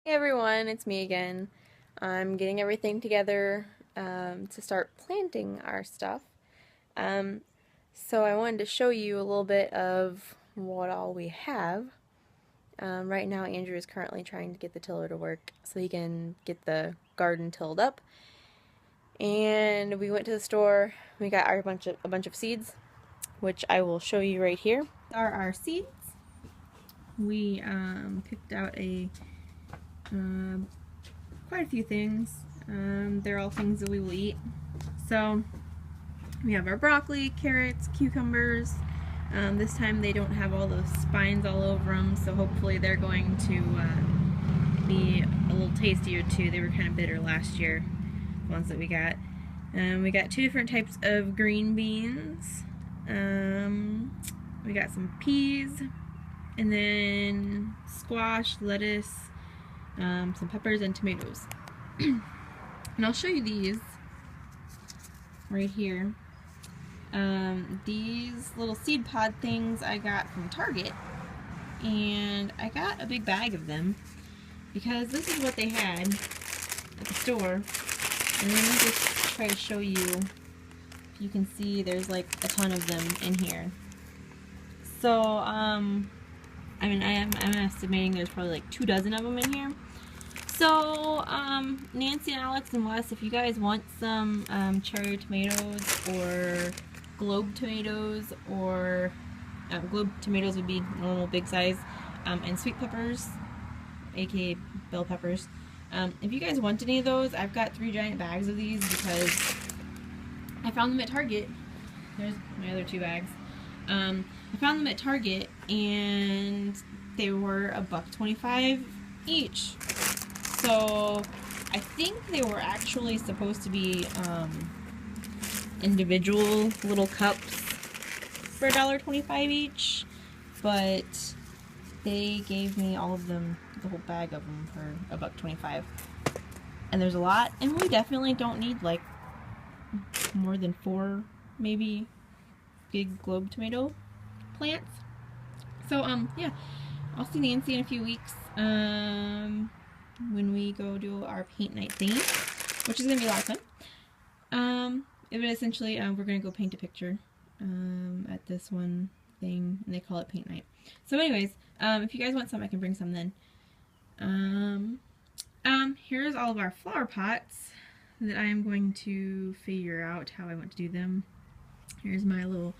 Hey everyone, it's me again. I'm getting everything together to start planting our stuff. Um, so I wanted to show you a little bit of what all we have. Right now Andrew is currently trying to get the tiller to work so he can get the garden tilled up. And we went to the store, we got a bunch of seeds, which I will show you right here. Are our seeds. We picked out quite a few things. They're all things that we will eat. So we have our broccoli, carrots, cucumbers. This time they don't have all those spines all over them, so hopefully they're going to be a little tastier too. They were kind of bitter last year, the ones that we got. We got two different types of green beans. We got some peas, and then squash, lettuce, some peppers, and tomatoes. And I'll show you these right here. These little seed pod things I got from Target, and I got a big bag of them because this is what they had at the store. And let me just try to show you. If you can see, there's like a ton of them in here. So I mean, I'm estimating there's probably like 24 of them in here. So, Nancy and Alex and Wes, if you guys want some cherry tomatoes or globe tomatoes, or globe tomatoes would be normal big size, and sweet peppers, aka bell peppers. If you guys want any of those, I've got 3 giant bags of these because I found them at Target. There's my other 2 bags. I found them at Target and they were $1.25 each. So I think they were actually supposed to be individual little cups for $1.25 each, but they gave me all of them, the whole bag of them, for $1.25. And there's a lot, and we definitely don't need like more than 4 maybe big globe tomato plants. So yeah, I'll see Nancy in a few weeks when we go do our paint night thing, which is gonna be a lot of fun. But essentially we're gonna go paint a picture at this one thing, and they call it paint night. So anyways, if you guys want some, I can bring some then. Here's all of our flower pots that I am going to figure out how I want to do them. Here's my little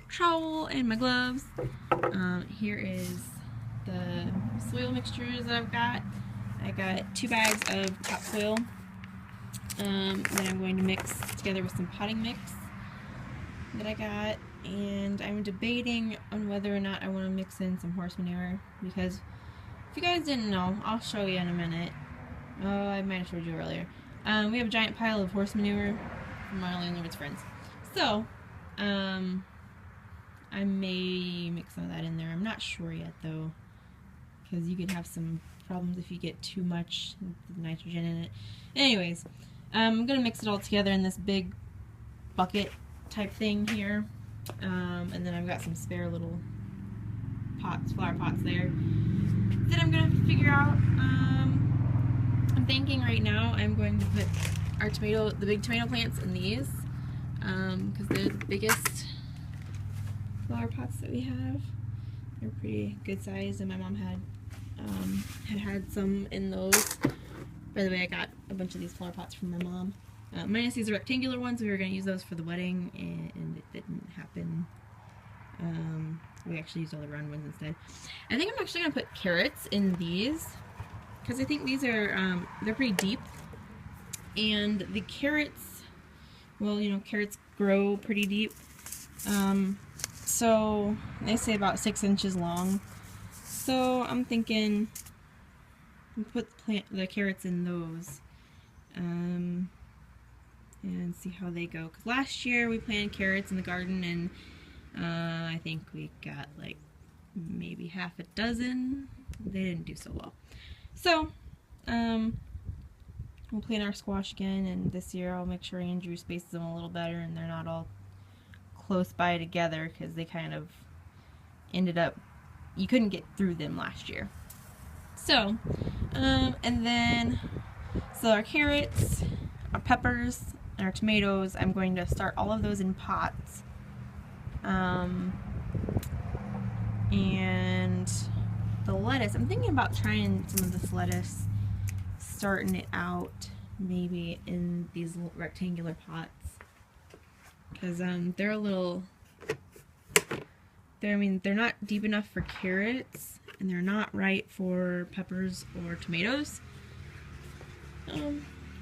trowel and my gloves. Here is the soil mixtures that I've got. I got 2 bags of topsoil that I'm going to mix together with some potting mix that I got, and I'm debating on whether or not I want to mix in some horse manure, because if you guys didn't know, I'll show you in a minute. Oh, I might have showed you earlier. We have a giant pile of horse manure from our landlord's friends. So, I may mix some of that in there. I'm not sure yet though, because you could have some problems if you get too much nitrogen in it. Anyways, I'm gonna mix it all together in this big bucket type thing here, and then I've got some spare little pots, flower pots there that I'm gonna figure out. I'm thinking right now I'm going to put our the big tomato plants in these, because they're the biggest flower pots that we have. They're pretty good size, and my mom had some in those. By the way, I got a bunch of these flower pots from my mom. Minus these rectangular ones. We were going to use those for the wedding, and it didn't happen. We actually used all the round ones instead. I think I'm actually going to put carrots in these, because I think these are, they're pretty deep. And the carrots, well, you know, carrots grow pretty deep. So they say about 6 inches long. So I'm thinking we'll put the carrots in those, and see how they go. Because last year we planted carrots in the garden, and I think we got like maybe half a dozen. They didn't do so well. So we'll plant our squash again, and this year I'll make sure Andrew spaces them a little better and they're not all close by together, because they kind of ended up, you couldn't get through them last year. So And then, so our carrots, our peppers, and our tomatoes, I'm going to start all of those in pots. And the lettuce, I'm thinking about trying some of this lettuce, starting it out maybe in these little rectangular pots. Because they're a little, I mean, they're not deep enough for carrots, and they're not right for peppers or tomatoes.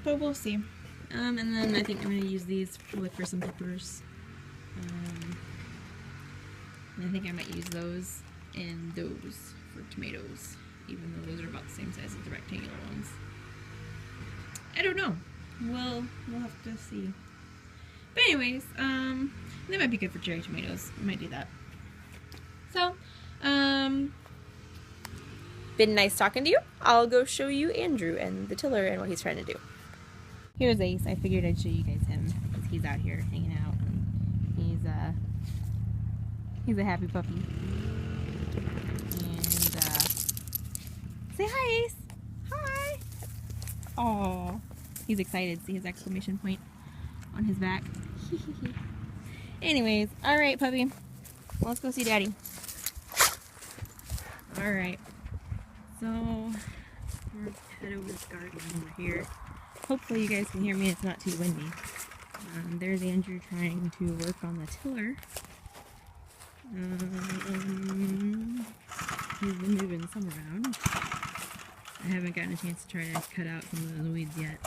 But we'll see. And then I think I'm going to use these probably for some peppers. And I think I might use those and those for tomatoes, even though those are about the same size as the rectangular ones. I don't know. We'll have to see. But anyways, they might be good for cherry tomatoes. I might do that. So, been nice talking to you. I'll go show you Andrew and the tiller and what he's trying to do. Here's Ace. I figured I'd show you guys him because he's out here hanging out, and he's a happy puppy. And say hi, Ace. Hi. Aw, he's excited. See his exclamation point on his back. Anyways, all right, puppy. Let's go see Daddy. All right. So we're head over this garden over here. Hopefully you guys can hear me. It's not too windy. There's Andrew trying to work on the tiller. He's been moving some around. I haven't gotten a chance to try to cut out some of those weeds yet.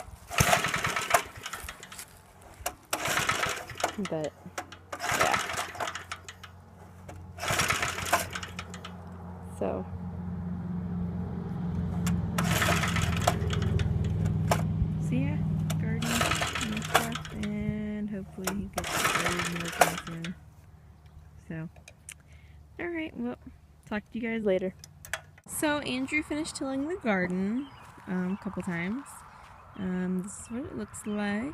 But yeah. So yeah, garden and stuff, and hopefully he gets started working soon. So, alright, well, talk to you guys later. So, Andrew finished tilling the garden a couple times. This is what it looks like.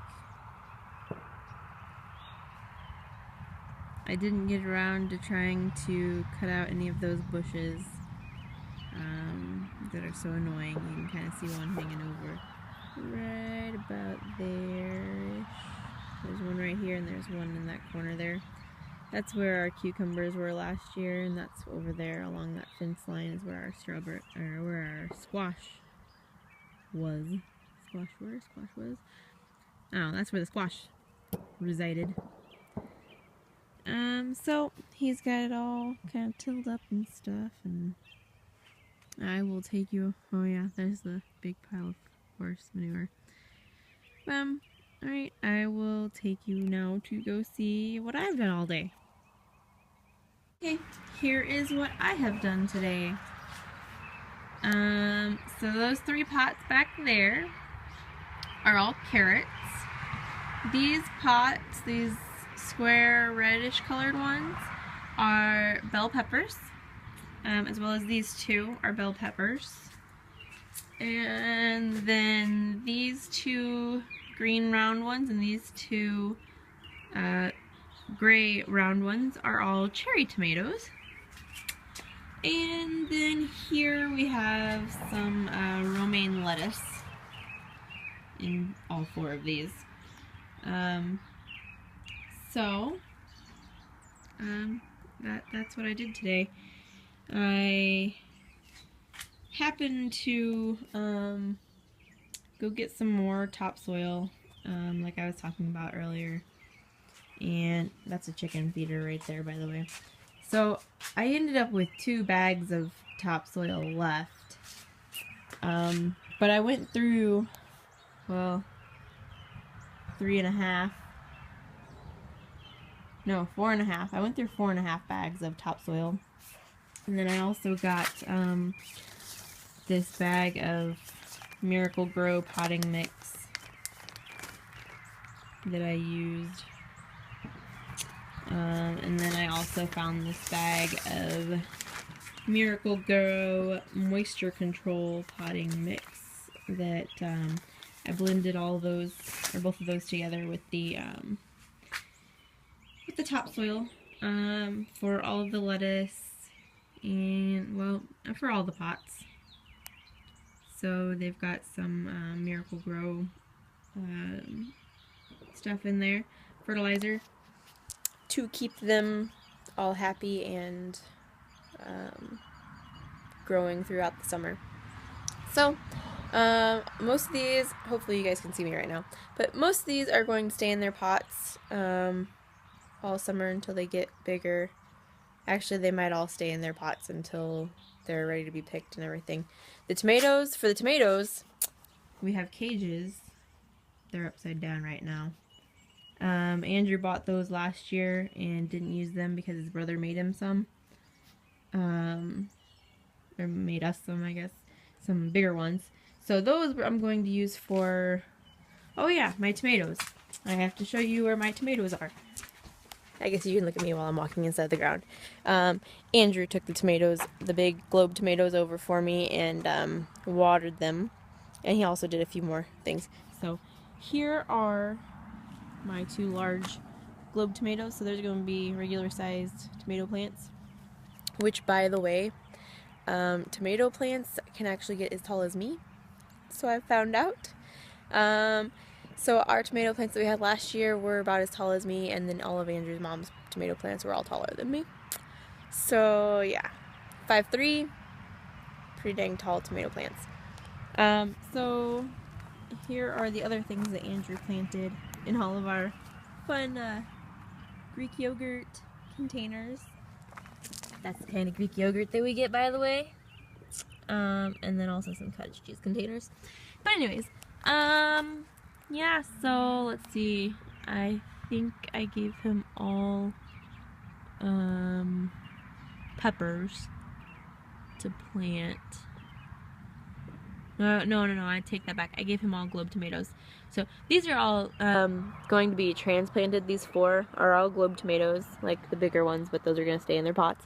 I didn't get around to trying to cut out any of those bushes that are so annoying. You can kind of see one hanging over right about there-ish. There's one right here, and there's one in that corner there. That's where our cucumbers were last year, and that's over there along that fence line is where our strawberry, or where our squash was. Squash was? Oh, that's where the squash resided. So he's got it all kind of tilled up and stuff, and I will take you. Oh yeah, there's the big pile of horse manure. Alright, I will take you now to go see what I've done all day. Okay, here is what I have done today. So those 3 pots back there are all carrots. These pots, these square reddish colored ones, are bell peppers, as well as these 2 are bell peppers. And then these 2 green round ones and these 2 gray round ones are all cherry tomatoes. And then here we have some romaine lettuce in all 4 of these. That's what I did today. I happened to go get some more topsoil, like I was talking about earlier, and that's a chicken feeder right there, by the way. So I ended up with 2 bags of topsoil left, but I went through, well, 4.5. I went through 4.5 bags of topsoil. And then I also got this bag of Miracle Grow potting mix that I used. And then I also found this bag of Miracle Grow moisture control potting mix that I blended all those, or both of those together with the topsoil for all of the lettuce and, well, for all the pots. So they've got some Miracle Grow stuff in there, fertilizer, to keep them all happy and growing throughout the summer. So most of these, hopefully you guys can see me right now, but most of these are going to stay in their pots all summer until they get bigger. Actually, they might all stay in their pots until they're ready to be picked and everything. The tomatoes, for the tomatoes, we have cages. They're upside down right now. Andrew bought those last year and didn't use them because his brother made him some. Or made us some, I guess. Some bigger ones. So those I'm going to use for, oh yeah, my tomatoes. I have to show you where my tomatoes are. I guess you can look at me while I'm walking inside the ground. Andrew took the tomatoes, the big globe tomatoes, over for me and watered them. And he also did a few more things. So here are my 2 large globe tomatoes. So there's going to be regular sized tomato plants. Which, by the way, tomato plants can actually get as tall as me. So I found out. So our tomato plants that we had last year were about as tall as me, and then all of Andrew's mom's tomato plants were all taller than me. So yeah, 5'3", pretty dang tall tomato plants. So here are the other things that Andrew planted in all of our fun Greek yogurt containers. That's the kind of Greek yogurt that we get, by the way. And then also some cottage cheese containers. But anyways, yeah, so let's see. I think I gave him all peppers to plant. No, I take that back. I gave him all globe tomatoes. So these are all going to be transplanted. These 4 are all globe tomatoes, like the bigger ones, but those are going to stay in their pots.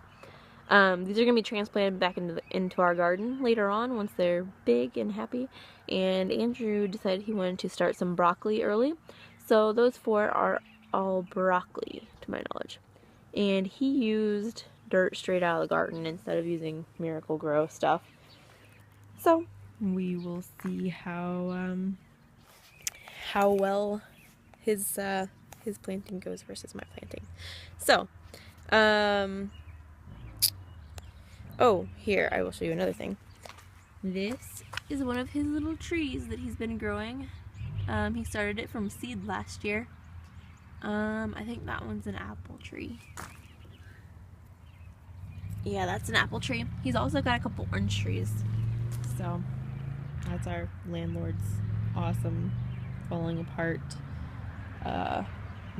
These are going to be transplanted back into our garden later on once they're big and happy. And Andrew decided he wanted to start some broccoli early. So those 4 are all broccoli, to my knowledge. And he used dirt straight out of the garden instead of using Miracle Grow stuff. So we will see how well his planting goes versus my planting. So, oh, here, I will show you another thing. This is one of his little trees that he's been growing. He started it from seed last year. I think that one's an apple tree. Yeah, that's an apple tree. He's also got a couple orange trees. So, that's our landlord's awesome falling apart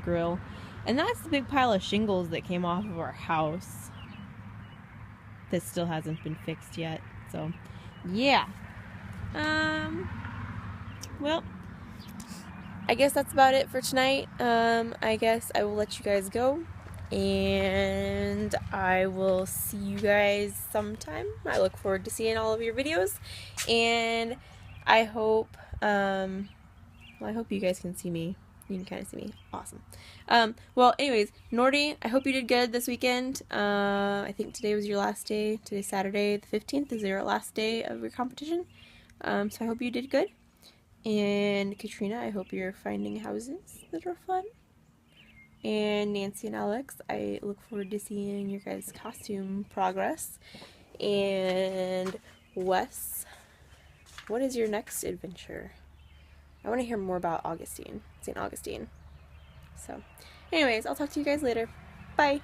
grill. And that's the big pile of shingles that came off of our house that still hasn't been fixed yet. So, yeah. Well, I guess that's about it for tonight. I guess I will let you guys go, and I will see you guys sometime. I look forward to seeing all of your videos, and I hope, well, I hope you guys can see me. You can kind of see me. Awesome. Well, anyways, Nordy, I hope you did good this weekend. I think today was your last day. Today's Saturday the 15th is your last day of your competition. So I hope you did good. And Katrina, I hope you're finding houses that are fun. And Nancy and Alex, I look forward to seeing your guys' costume progress. And Wes, what is your next adventure? I want to hear more about St. Augustine. So, anyways, I'll talk to you guys later. Bye!